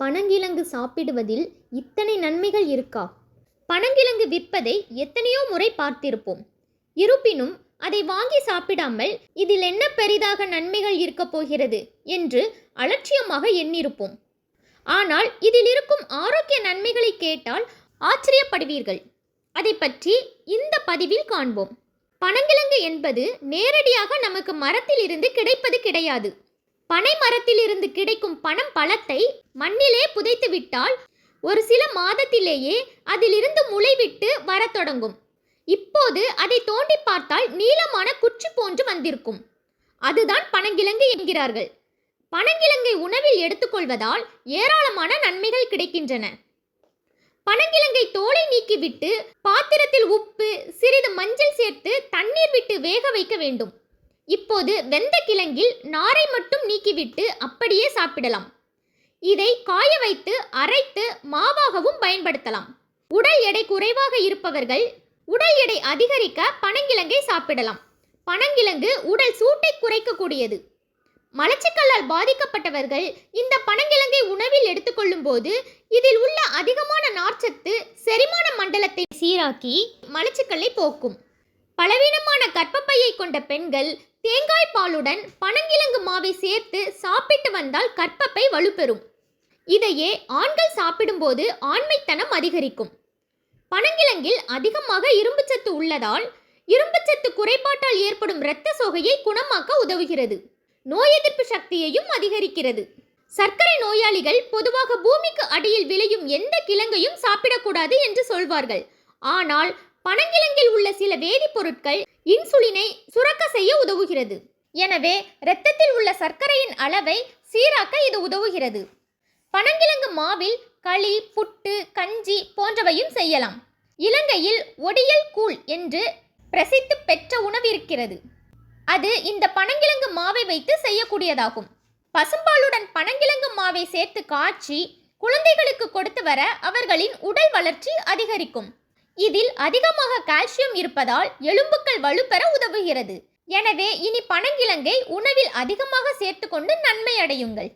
பனங்கிழங்கு சாப்பிடுவதில் இத்தனை நன்மைகள் இருக்கா? பனங்கிழங்கு விற்பதை எத்தனையோ முறை பார்த்திருப்போம். இருப்பினும் அதை வாங்கி சாப்பிடாமல் இதில் என்ன பெரிதாக நன்மைகள் இருக்கப் போகிறது என்று அலட்சியமாக எண்ணிருப்போம். ஆனால் இதில் இருக்கும் ஆரோக்கிய நன்மைகளை கேட்டால் ஆச்சரியப்படுவீர்கள். அதை பற்றி இந்த பதிவில் காண்போம். பனங்கிழங்கு என்பது நேரடியாக நமக்கு மரத்தில் இருந்து கிடைப்பது கிடையாது. பனை மரத்திலிருந்து கிடைக்கும் பனம் பழத்தை மண்ணிலே புதைத்து விட்டால் ஒரு சில மாதத்திலேயே அதிலிருந்து முளைவிட்டு வரத் தொடங்கும். இப்போது அதை தோண்டி பார்த்தால் நீளமான குச்சி போன்று வந்திருக்கும். அதுதான் பனங்கிழங்கு என்கிறார்கள். பனங்கிழங்கை உணவில் எடுத்துக்கொள்வதால் ஏராளமான நன்மைகள் கிடைக்கின்றன. பனங்கிழங்கை தோலை நீக்கிவிட்டு பாத்திரத்தில் உப்பு, சிறிது மஞ்சள் சேர்த்து தண்ணீர் விட்டு வேக வைக்க வேண்டும். இப்போது வெந்த கிழங்கில் நாரை மட்டும் நீக்கிவிட்டு அப்படியே சாப்பிடலாம். இதை காய வைத்து அரைத்து மாவாகவும் பயன்படுத்தலாம். உடல் எடை குறைவாக இருப்பவர்கள் உடல் எடை அதிகரிக்க பனங்கிழங்கை சாப்பிடலாம். பனங்கிழங்கு உடல் சூட்டை குறைக்கக்கூடியது. மலச்சிக்கலால் பாதிக்கப்பட்டவர்கள் இந்த பனங்கிழங்கை உணவில் எடுத்துக்கொள்ளும் போது இதில் உள்ள அதிகமான நார்ச்சத்து செரிமான மண்டலத்தை சீராக்கி மலச்சிக்கலை போக்கும். பலவீனமான கர்ப்பப்பையை கொண்ட பெண்கள் தேங்காய் பாலுடன் பனங்கிழங்கு மாவை சேர்த்து சாப்பிட்டு வந்தால் கர்ப்பப்பை வலுப்பெறும். இதையே ஆண்கள் சாப்பிடும்போது ஆண்மைத்தனம் அதிகரிக்கும். பனங்கிழங்கில் அதிகமாக இரும்புச்சத்து உள்ளதால் இரும்புச்சத்து குறைபாட்டால் ஏற்படும் இரத்த சோகையை குணமாக்க உதவுகிறது. நோய் எதிர்ப்பு சக்தியையும் அதிகரிக்கிறது. சர்க்கரை நோயாளிகள் பொதுவாக பூமிக்கு அடியில் விளையும் எந்த கிழங்கையும் சாப்பிடக்கூடாது என்று சொல்வார்கள். ஆனால் பனங்கிழங்கில் உள்ள சில வேதிப்பொருட்கள் இன்சுலினை சுரக்க செய்ய உதவுகிறது. எனவே இரத்தத்தில் உள்ள சர்க்கரையின் அளவை சீராக்க இது உதவுகிறது. பனங்கிழங்கு மாவில் களி, புட்டு, கஞ்சி போன்றவையும் செய்யலாம். இலங்கையில் ஒடியல் கூழ் என்று பிரசித்தி பெற்ற உணவு இருக்கிறது. அது இந்த பனங்கிழங்கு மாவை வைத்து செய்யக்கூடியதாகும். பசும்பாலுடன் பனங்கிழங்கு மாவை சேர்த்து காய்ச்சி குழந்தைகளுக்கு கொடுத்து வர அவர்களின் உடல் வளர்ச்சி அதிகரிக்கும். இதில் அதிகமாக கால்சியம் இருப்பதால் எலும்புகள் வலுப்பெற உதவுகிறது. எனவே இனி பனங்கிழங்கை உணவில் அதிகமாக சேர்த்துக்கொண்டு நன்மை அடையுங்கள்.